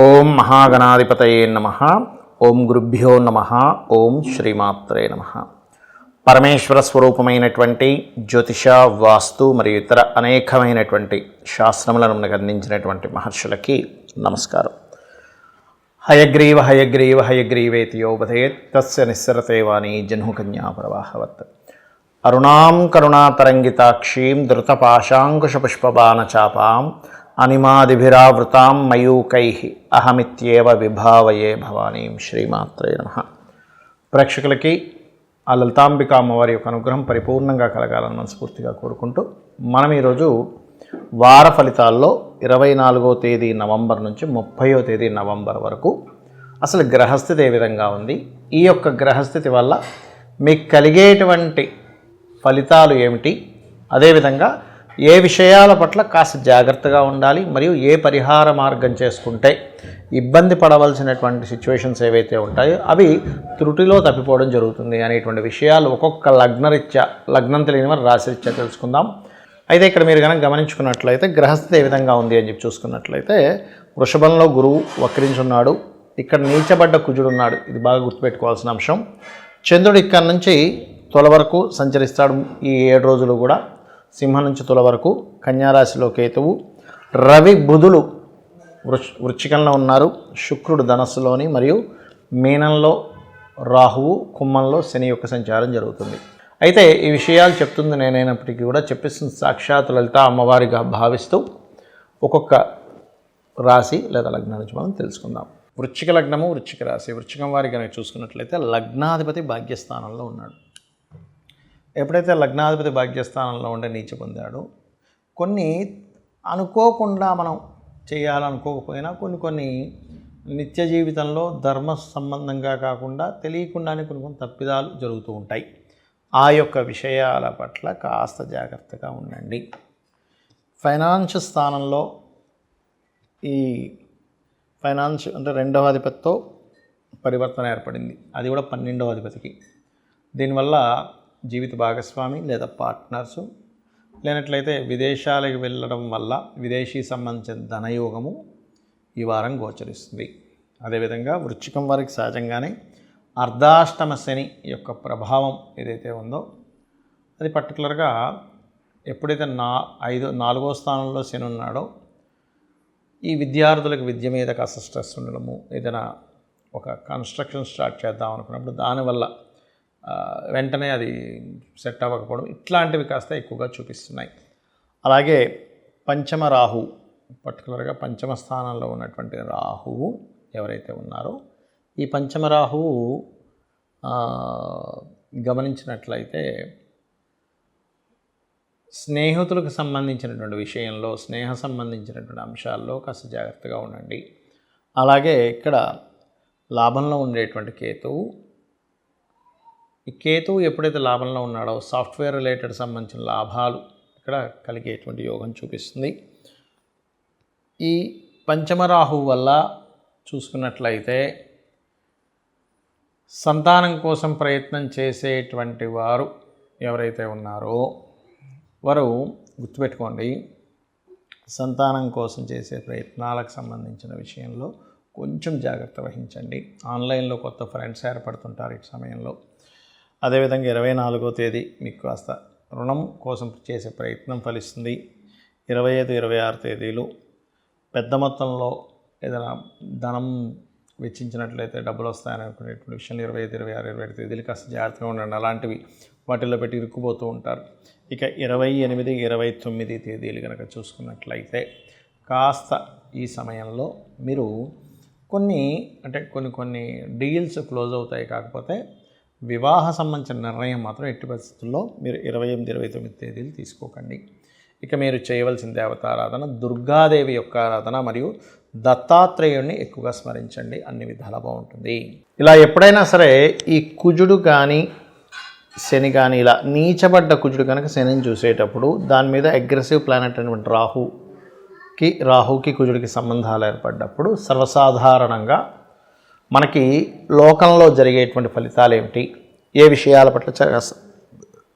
ఓం మహాగణాధిపతయే నమః. ఓం గురుభ్యో నమః. ఓం శ్రీమాత్రే నమః. పరమేశ్వర స్వరూపమైనటువంటి జ్యోతిష, వాస్తు మరియు ఇతర అనేకమైనటువంటి శాస్త్రములను మనకు అందించినటువంటి మహర్షులకి నమస్కారం. హయగ్రీవ హయగ్రీవ హయగ్రీవేతి యోపథేత్ తస్య నిస్సరతే వాణి జహ్నుకన్యా ప్రవాహవత్. అరుణాం కరుణాతరంగితాక్షీం ధృతపాశాంకుశపుష్పబాణచాపాం అనిమాదిభిరావృతాం మయూకైః అహమిత్యేవ విభావయే భవానీం. శ్రీమాత్రే నమః. ప్రేక్షకులకి ఆ లలితాంబిక అమ్మవారి యొక్క అనుగ్రహం పరిపూర్ణంగా కలగాలని మనస్ఫూర్తిగా కోరుకుంటూ మనం ఈరోజు వార ఫలితాల్లో 24వ తేదీ నవంబర్ నుంచి 30వ తేదీ నవంబర్ వరకు అసలు గ్రహస్థితి ఏ విధంగా ఉంది, ఈ యొక్క గ్రహస్థితి వల్ల మీకు కలిగేటువంటి ఫలితాలు ఏమిటి, అదేవిధంగా ఏ విషయాల పట్ల కాస్త జాగ్రత్తగా ఉండాలి, మరియు ఏ పరిహార మార్గం చేసుకుంటే ఇబ్బంది పడవలసినటువంటి సిచ్యువేషన్స్ ఏవైతే ఉంటాయో అవి త్రుటిలో తప్పిపోవడం జరుగుతుంది అనేటువంటి విషయాలు ఒక్కొక్క లగ్నం తెలియని వారు రాశిరీత్యా తెలుసుకుందాం. అయితే ఇక్కడ మీరు కనుక గమనించుకున్నట్లయితే గ్రహస్థితి ఏ విధంగా ఉంది అని చెప్పి చూసుకున్నట్లయితే వృషభంలో గురువు వక్రించున్నాడు, ఇక్కడ నీచబడ్డ కుజుడు ఉన్నాడు. ఇది బాగా గుర్తుపెట్టుకోవాల్సిన అంశం. చంద్రుడు ఇక్కడ నుంచి తుల వరకు సంచరిస్తాడు ఈ 7 రోజులు కూడా. సింహం నుంచి తుల వరకు, కన్యారాశిలో కేతువు, రవి బుధులు వృశ్చికంలో ఉన్నారు, శుక్రుడు ధనస్సులోని మరియు మీనంలో రాహువు, కుంభంలో శని యొక్క సంచారం జరుగుతుంది. అయితే ఈ విషయాలు చెప్తుంది నేనైనప్పటికీ కూడా చెప్పిస్తుంది సాక్షాత్ లలిత అమ్మవారిగా భావిస్తూ ఒక్కొక్క రాశి లేదా లగ్నం నుంచి మనం తెలుసుకుందాం. వృశ్చిక లగ్నము, వృశ్చిక రాశి. వృశ్చికం వారి కనుక చూసుకున్నట్లయితే లగ్నాధిపతి భాగ్యస్థానంలో ఉన్నాడు. ఎప్పుడైతే లగ్నాధిపతి భాగ్యస్థానంలో ఉండే నీచ పొందాడో కొన్ని అనుకోకుండా మనం చేయాలనుకోకపోయినా కొన్ని నిత్య జీవితంలో ధర్మ సంబంధంగా కాకుండా తెలియకుండానే కొన్ని తప్పిదాలు జరుగుతూ ఉంటాయి. ఆ యొక్క విషయాల పట్ల కాస్త జాగ్రత్తగా ఉండండి. ఫైనాన్స్ స్థానంలో ఈ ఫైనాన్స్ అంటే 2వ అధిపతితో పరివర్తన ఏర్పడింది, అది కూడా 12వ అధిపతికి. దీనివల్ల జీవిత భాగస్వామి లేదా పార్ట్నర్సు లేనట్లయితే విదేశాలకు వెళ్ళడం వల్ల విదేశీ సంబంధించిన ధనయోగము ఈ వారం గోచరిస్తుంది. అదేవిధంగా వృశ్చికం వారికి సహజంగానే అర్ధాష్టమ శని యొక్క ప్రభావం ఏదైతే ఉందో అది పర్టికులర్గా ఎప్పుడైతే 4వ స్థానంలో శని ఉన్నాడో ఈ విద్యార్థులకు విద్య మీద కాస్త స్ట్రెస్ ఉండడము, ఏదైనా ఒక కన్స్ట్రక్షన్ స్టార్ట్ చేద్దాం అనుకున్నప్పుడు దానివల్ల వెంటనే అది సెట్ అవ్వకపోవడం, ఇట్లాంటివి కాస్త ఎక్కువగా చూపిస్తున్నాయి. అలాగే పంచమ రాహు, పర్టికులర్గా పంచమ స్థానంలో ఉన్నటువంటి రాహువు ఎవరైతే ఉన్నారో ఈ పంచమ రాహువు గమనించినట్లయితే స్నేహితులకు సంబంధించినటువంటి విషయంలో, స్నేహ సంబంధించినటువంటి అంశాల్లో కాస్త జాగ్రత్తగా ఉండండి. అలాగే ఇక్కడ లాభంలో ఉండేటువంటి కేతువు, ఈ కేతువు ఎప్పుడైతే లాభంలో ఉన్నాడో సాఫ్ట్వేర్ రిలేటెడ్ సంబంధించిన లాభాలు ఇక్కడ కలిగేటువంటి యోగం చూపిస్తుంది. ఈ పంచమరాహు వల్ల చూసుకున్నట్లయితే సంతానం కోసం ప్రయత్నం చేసేటువంటి వారు ఎవరైతే ఉన్నారో వారు గుర్తుపెట్టుకోండి, సంతానం కోసం చేసే ప్రయత్నాలకు సంబంధించిన విషయంలో కొంచెం జాగ్రత్త వహించండి. ఆన్లైన్లో కొత్త ఫ్రెండ్స్ ఏర్పడుతుంటారు ఈ సమయంలో. అదేవిధంగా 24వ తేదీ మీకు కాస్త రుణం కోసం చేసే ప్రయత్నం ఫలిస్తుంది. 25, 26 తేదీలు పెద్ద మొత్తంలో ఏదైనా ధనం వెచ్చించినట్లయితే డబ్బులు వస్తాయని అనుకునేటువంటి విషయంలో 25, 26, 27 తేదీలు కాస్త జాగ్రత్తగా ఉండండి. అలాంటివి వాటిల్లో పెట్టి ఇరుక్కుపోతూ ఉంటారు. ఇక 28, 29 తేదీలు కనుక చూసుకున్నట్లయితే కాస్త ఈ సమయంలో మీరు కొన్ని డీల్స్ క్లోజ్ అవుతాయి. కాకపోతే వివాహ సంబంధించిన నిర్ణయం మాత్రం ఎట్టి పరిస్థితుల్లో మీరు 28, 29 తేదీలు తీసుకోకండి. ఇక మీరు చేయవలసిన దేవతారాధన దుర్గాదేవి యొక్క ఆరాధన మరియు దత్తాత్రేయుడిని ఎక్కువగా స్మరించండి, అన్ని విధాలా బాగుంటుంది. ఇలా ఎప్పుడైనా సరే ఈ కుజుడు కానీ శని కానీ ఇలా నీచబడ్డ కుజుడు కనుక శనిని చూసేటప్పుడు దాని మీద అగ్రెసివ్ ప్లానెట్ అనేటువంటి రాహుకి కుజుడికి సంబంధాలు ఏర్పడ్డప్పుడు సర్వసాధారణంగా మనకి లోకంలో జరిగేటువంటి ఫలితాలు ఏమిటి, ఏ విషయాల పట్ల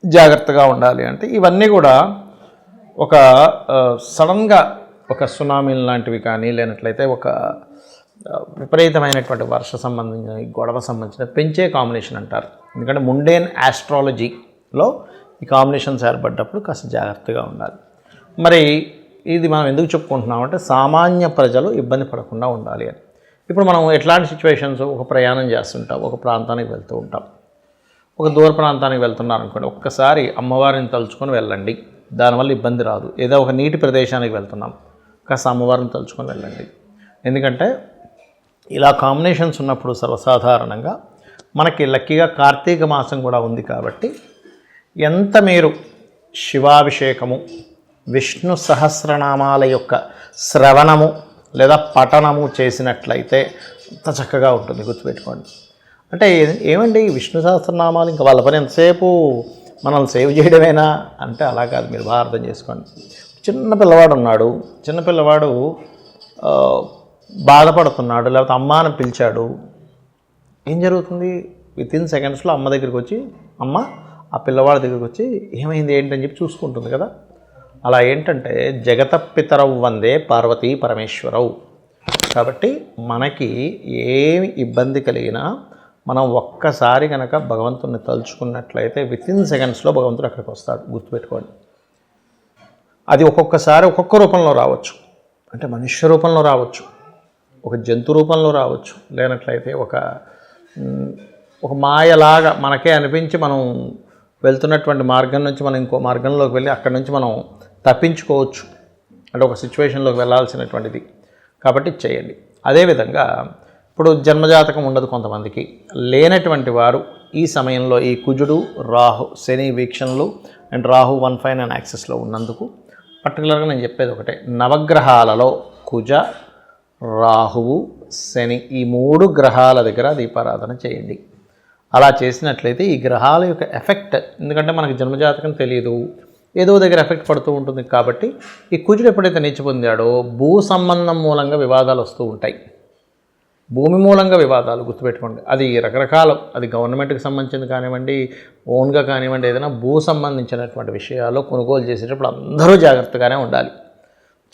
జాగ్రత్తగా ఉండాలి అంటే ఇవన్నీ కూడా ఒక సడన్గా ఒక సునామీ లాంటివి కానీ లేనట్లయితే ఒక విపరీతమైనటువంటి వర్ష సంబంధించిన గొడవ సంబంధించిన పెంచే కాంబినేషన్ అంటారు. ఎందుకంటే ముండేన్ ఆస్ట్రాలజీలో ఈ కాంబినేషన్స్ ఏర్పడ్డప్పుడు కాస్త జాగ్రత్తగా ఉండాలి. మరి ఇది మనం ఎందుకు చెప్పుకుంటున్నామంటే సామాన్య ప్రజలు ఇబ్బంది పడకుండా ఉండాలి అని. ఇప్పుడు మనం ఎట్లాంటి సిచ్యువేషన్స్, ఒక ప్రయాణం చేస్తుంటాం, ఒక ప్రాంతానికి వెళ్తూ ఉంటాం, ఒక దూర ప్రాంతానికి వెళ్తున్నారు అనుకోండి, ఒక్కసారి అమ్మవారిని తలుచుకొని వెళ్ళండి, దానివల్ల ఇబ్బంది రాదు. ఏదో ఒక నీటి ప్రదేశానికి వెళ్తున్నాం, కాస్త అమ్మవారిని తలుచుకొని వెళ్ళండి. ఎందుకంటే ఇలా కాంబినేషన్స్ ఉన్నప్పుడు సర్వసాధారణంగా మనకి లక్కీగా కార్తీక మాసం కూడా ఉంది కాబట్టి ఎంత మీరు శివాభిషేకము, విష్ణు సహస్రనామాల యొక్క శ్రవణము లేదా పఠనము చేసినట్లయితే అంత చక్కగా ఉంటుంది. గుర్తుపెట్టుకోండి. అంటే ఏమండి విష్ణు సహస్రనామాలు ఇంకా వాళ్ళ పని ఎంతసేపు మనల్ని సేవ్ చేయడమేనా అంటే అలా కాదు. మీరు బాగా అర్థం చేసుకోండి. చిన్న పిల్లవాడు ఉన్నాడు, చిన్నపిల్లవాడు బాధపడుతున్నాడు, లేకపోతే అమ్మ అని పిలిచాడు, ఏం జరుగుతుంది? వితిన్ సెకండ్స్లో అమ్మ దగ్గరికి వచ్చి, అమ్మ ఆ పిల్లవాడి దగ్గరికి వచ్చి ఏమైంది ఏంటని చెప్పి చూసుకుంటుంది కదా. అలా ఏంటంటే జగత పితరవు వందే పార్వతీ పరమేశ్వరవు. కాబట్టి మనకి ఏమి ఇబ్బంది కలిగినా మనం ఒక్కసారి కనుక భగవంతుడిని తలుచుకున్నట్లయితే వితిన్ సెకండ్స్లో భగవంతుడు అక్కడికి వస్తాడు. గుర్తుపెట్టుకోండి. అది ఒక్కొక్కసారి ఒక్కొక్క రూపంలో రావచ్చు. అంటే మనుష్య రూపంలో రావచ్చు, ఒక జంతు రూపంలో రావచ్చు, లేనట్లయితే ఒక మాయలాగా మనకే అనిపించి మనం వెళ్తున్నటువంటి మార్గం నుంచి మనం ఇంకో మార్గంలోకి వెళ్ళి అక్కడి నుంచి మనం తప్పించుకోవచ్చు. అంటే ఒక సిచ్యువేషన్లోకి వెళ్ళాల్సినటువంటిది. కాబట్టి చేయండి. అదేవిధంగా ఇప్పుడు జన్మజాతకం ఉండదు కొంతమందికి, లేనటువంటి వారు ఈ సమయంలో ఈ కుజుడు, రాహు, శని వీక్షణలు అండ్ రాహు 159 యాక్సెస్లో ఉన్నందుకు పర్టికులర్గా నేను చెప్పేది ఒకటే, నవగ్రహాలలో కుజ, రాహువు, శని ఈ 3 గ్రహాల దగ్గర దీపారాధన చేయండి. అలా చేసినట్లయితే ఈ గ్రహాల యొక్క ఎఫెక్ట్, ఎందుకంటే మనకి జన్మజాతకం తెలియదు, ఏదో దగ్గర ఎఫెక్ట్ పడుతూ ఉంటుంది. కాబట్టి ఈ కుజుడు ఎప్పుడైతే నీచ పొందాడో భూ సంబంధం మూలంగా వివాదాలు వస్తూ ఉంటాయి. భూమి మూలంగా వివాదాలు, గుర్తుపెట్టుకోండి. అది రకరకాల, అది గవర్నమెంట్కి సంబంధించింది కానివ్వండి, ఓన్గా కానివ్వండి, ఏదైనా భూ సంబంధించినటువంటి విషయాల్లో కొనుగోలు చేసేటప్పుడు అందరూ జాగ్రత్తగానే ఉండాలి.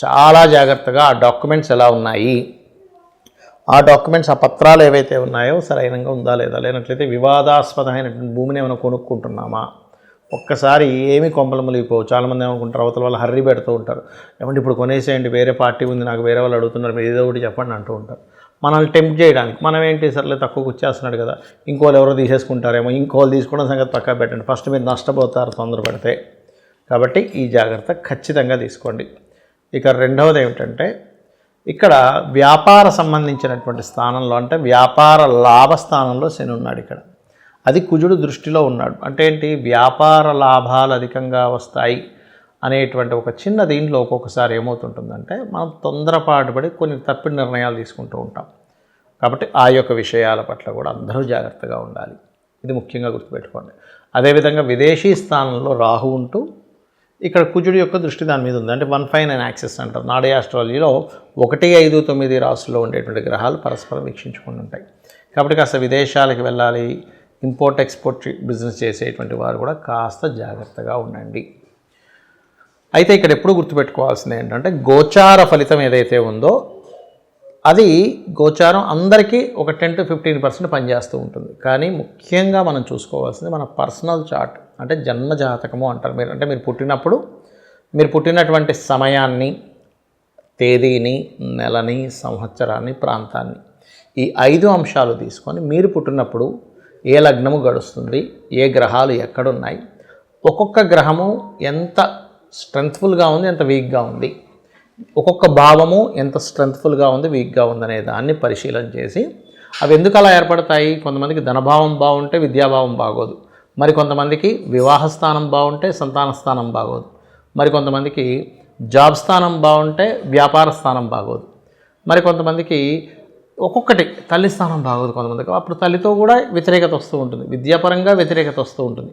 చాలా జాగ్రత్తగా ఆ డాక్యుమెంట్స్ ఎలా ఉన్నాయి, ఆ డాక్యుమెంట్స్, ఆ పత్రాలు ఏవైతే ఉన్నాయో సరైనంగా ఉందా లేదా, లేనట్లయితే వివాదాస్పదమైనటువంటి భూమిని ఏమైనా కొనుక్కుంటున్నామా, ఒక్కసారి ఏమి కొంపలు ములిగిపోవు. చాలామంది ఏమనుకుంటారు, అవతల వాళ్ళు హర్రీ పెడుతూ ఉంటారు, ఏమంటే ఇప్పుడు కొనేసేయండి, వేరే పార్టీ ఉంది, నాకు వేరే వాళ్ళు అడుగుతున్నారు, మీరు ఏదో ఒకటి చెప్పండి అంటూ ఉంటారు. మనల్ని టెంప్ట్ చేయడానికి. మనం ఏంటి, సర్లే తక్కువకు వచ్చేస్తున్నాడు కదా, ఇంకోళ్ళు ఎవరో తీసేసుకుంటారేమో, ఇంకోళ్ళు తీసుకోవడం సంగతి పక్కా పెట్టండి, ఫస్ట్ మీరు నష్టపోతారు తొందరపడితే. కాబట్టి ఈ జాగ్రత్త ఖచ్చితంగా తీసుకోండి. ఇక రెండవది ఏమిటంటే, ఇక్కడ వ్యాపార సంబంధించినటువంటి స్థానంలో, అంటే వ్యాపార లాభ స్థానంలో శని ఉన్నాడు ఇక్కడ. అది కుజుడు దృష్టిలో ఉన్నాడు. అంటే ఏంటి, వ్యాపార లాభాలు అధికంగా వస్తాయి అనేటువంటి ఒక చిన్న దీంట్లో ఒక్కొక్కసారి ఏమవుతుంటుందంటే మనం తొందరపాటు పడి కొన్ని తప్పుడు నిర్ణయాలు తీసుకుంటూ ఉంటాం. కాబట్టి ఆ యొక్క విషయాల పట్ల కూడా అందరూ జాగ్రత్తగా ఉండాలి. ఇది ముఖ్యంగా గుర్తుపెట్టుకోండి. అదేవిధంగా విదేశీ స్థానంలో రాహు ఉంటూ ఇక్కడ కుజుడు యొక్క దృష్టి దాని మీద ఉంది. అంటే 159 యాక్సెస్ అంటారు. నాడీ ఆస్ట్రాలజీలో 1, 5, 9 రాశుల్లో ఉండేటువంటి గ్రహాలు పరస్పరం వీక్షించుకుని ఉంటాయి. కాబట్టి కాస్త విదేశాలకు వెళ్ళాలి, ఇంపోర్ట్ ఎక్స్పోర్ట్ బిజినెస్ చేసేటువంటి వారు కూడా కాస్త జాగ్రత్తగా ఉండండి. అయితే ఇక్కడ ఎప్పుడు గుర్తుపెట్టుకోవాల్సింది ఏంటంటే, గోచార ఫలితం ఏదైతే ఉందో అది గోచారం అందరికీ ఒక 10 to 15% పనిచేస్తూ ఉంటుంది. కానీ ముఖ్యంగా మనం చూసుకోవాల్సింది మన పర్సనల్ చార్ట్, అంటే జన్మజాతకము అంటారు. మీరు పుట్టినప్పుడు మీరు పుట్టినటువంటి సమయాన్ని, తేదీని, నెలని, సంవత్సరాన్ని, ప్రాంతాన్ని, ఈ 5 అంశాలు తీసుకొని మీరు పుట్టినప్పుడు ఏ లగ్నము గడుస్తుంది, ఏ గ్రహాలు ఎక్కడున్నాయి, ఒక్కొక్క గ్రహము ఎంత స్ట్రెంగ్త్ఫుల్గా ఉంది, ఎంత వీక్గా ఉంది, ఒక్కొక్క భావము ఎంత స్ట్రెంగ్త్ఫుల్గా ఉంది, వీక్గా ఉందనే దాన్ని పరిశీలన చేసి అవి ఎందుకు అలా ఏర్పడతాయి. కొంతమందికి ధనభావం బాగుంటే విద్యాభావం బాగోదు, మరి కొంతమందికి వివాహ స్థానం బాగుంటే సంతాన స్థానం బాగోదు, మరి కొంతమందికి జాబ్ స్థానం బాగుంటే వ్యాపార స్థానం బాగోదు, మరి కొంతమందికి ఒక్కొక్కటి తల్లి స్థానం బాగోదు కొంతమందికి. అప్పుడు తల్లితో కూడా వ్యతిరేకత వస్తూ ఉంటుంది, విద్యాపరంగా వ్యతిరేకత వస్తూ ఉంటుంది.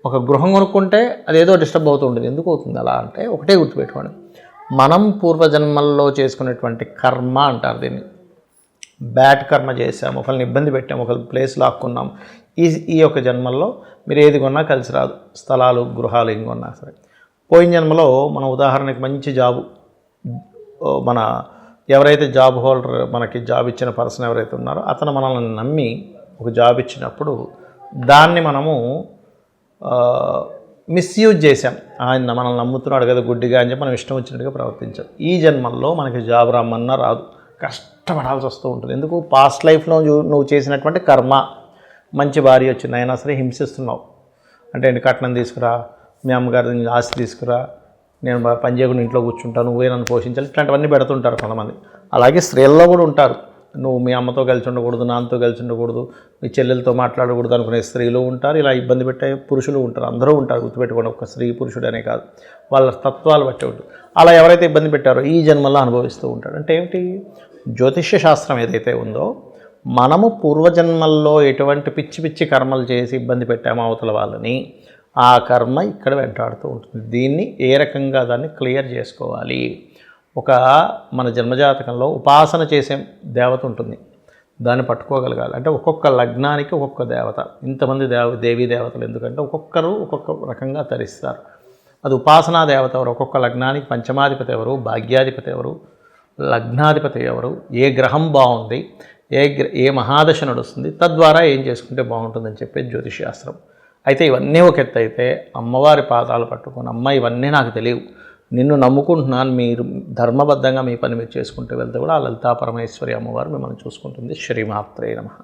ఒక గృహం కొనుక్కుంటే అదేదో డిస్టర్బ్ అవుతూ ఉంటుంది. ఎందుకు అవుతుంది అలా అంటే ఒకటే గుర్తుపెట్టుకోండి, మనం పూర్వజన్మల్లో చేసుకునేటువంటి కర్మ అంటారు దీన్ని. బ్యాడ్ కర్మ చేసాము, ఒకరిని ఇబ్బంది పెట్టాము, ఒకరి ప్లేస్ లాక్కున్నాం. ఈ యొక్క జన్మల్లో మీరు ఏది కొన్నా కలిసి రాదు, స్థలాలు, గృహాలు ఏం కొన్నా సరే. పోయిన జన్మలో మనం ఉదాహరణకి మంచి జాబు, మన ఎవరైతే జాబ్ హోల్డర్ మనకి జాబ్ ఇచ్చిన పర్సన్ ఎవరైతే ఉన్నారో అతను మనల్ని నమ్మి ఒక జాబ్ ఇచ్చినప్పుడు దాన్ని మనము మిస్యూజ్ చేశాం. ఆయన మనల్ని నమ్ముతున్నాడు కదా గుడ్డిగా అని చెప్పి మనం ఇష్టం వచ్చినట్టుగా ప్రవర్తించాం. ఈ జన్మల్లో మనకి జాబ్ రమ్మన్నా రాదు, కష్టపడాల్సి వస్తూ ఉంటుంది. ఎందుకు? పాస్ట్ లైఫ్లో నువ్వు చేసినటువంటి కర్మ. మంచి భార్య వచ్చింది అయినా సరే హింసిస్తున్నావు. అంటే కట్నం తీసుకురా, మీ అమ్మగారి ఆస్తి తీసుకురా, నేను పని చేయకుండా ఇంట్లో కూర్చుంటాను, నువ్వే నన్ను పోషించాలి, ఇట్లాంటివన్నీ పెడుతుంటారు కొంతమంది. అలాగే స్త్రీల్లో కూడా ఉంటారు. నువ్వు మీ అమ్మతో కలిసి ఉండకూడదు, నాన్నతో కలిసి ఉండకూడదు, మీ చెల్లెలతో మాట్లాడకూడదు అనుకునే స్త్రీలు ఉంటారు. ఇలా ఇబ్బంది పెట్టే పురుషులు ఉంటారు. అందరూ ఉంటారు, గుర్తుపెట్టుకోండి. ఒక స్త్రీ పురుషుడు అనే కాదు, వాళ్ళ తత్వాలు బట్టి ఉంటుంది. అలా ఎవరైతే ఇబ్బంది పెట్టారో ఈ జన్మల్లో అనుభవిస్తూ ఉంటాడు. అంటే ఏమిటి? జ్యోతిష్య శాస్త్రం ఏదైతే ఉందో, మనము పూర్వజన్మల్లో ఎటువంటి పిచ్చి పిచ్చి కర్మలు చేసి ఇబ్బంది పెట్టామో అవతల వాళ్ళని, ఆ కర్మ ఇక్కడ వెంటాడుతూ ఉంటుంది. దీన్ని ఏ రకంగా దాన్ని క్లియర్ చేసుకోవాలి? మన జన్మజాతకంలో ఉపాసన చేసే దేవత ఉంటుంది, దాన్ని పట్టుకోగలగాలి. అంటే ఒక్కొక్క లగ్నానికి ఒక్కొక్క దేవత. ఇంతమంది దేవీ దేవతలు ఎందుకంటే ఒక్కొక్కరు ఒక్కొక్క రకంగా తరిస్తారు. అది ఉపాసనా దేవత ఎవరు, ఒక్కొక్క లగ్నానికి పంచమాధిపతి ఎవరు, భాగ్యాధిపతి ఎవరు, లగ్నాధిపతి ఎవరు, ఏ గ్రహం బాగుంది, ఏ మహాదశ నడుస్తుంది, తద్వారా ఏం చేసుకుంటే బాగుంటుందని చెప్పేది జ్యోతిషశాస్త్రం. అయితే ఇవన్నీ ఒక ఎత్తు అయితే, అమ్మవారి పాదాలు పట్టుకొని, అమ్మ ఇవన్నీ నాకు తెలియవు, నిన్ను నమ్ముకుంటున్నాను, మీరు ధర్మబద్ధంగా మీ పని మీరు చేసుకుంటూ వెళ్తే కూడా ఆ లలితా పరమేశ్వరి అమ్మవారు మిమ్మల్ని చూసుకుంటుంది. శ్రీమాత్రే నమః.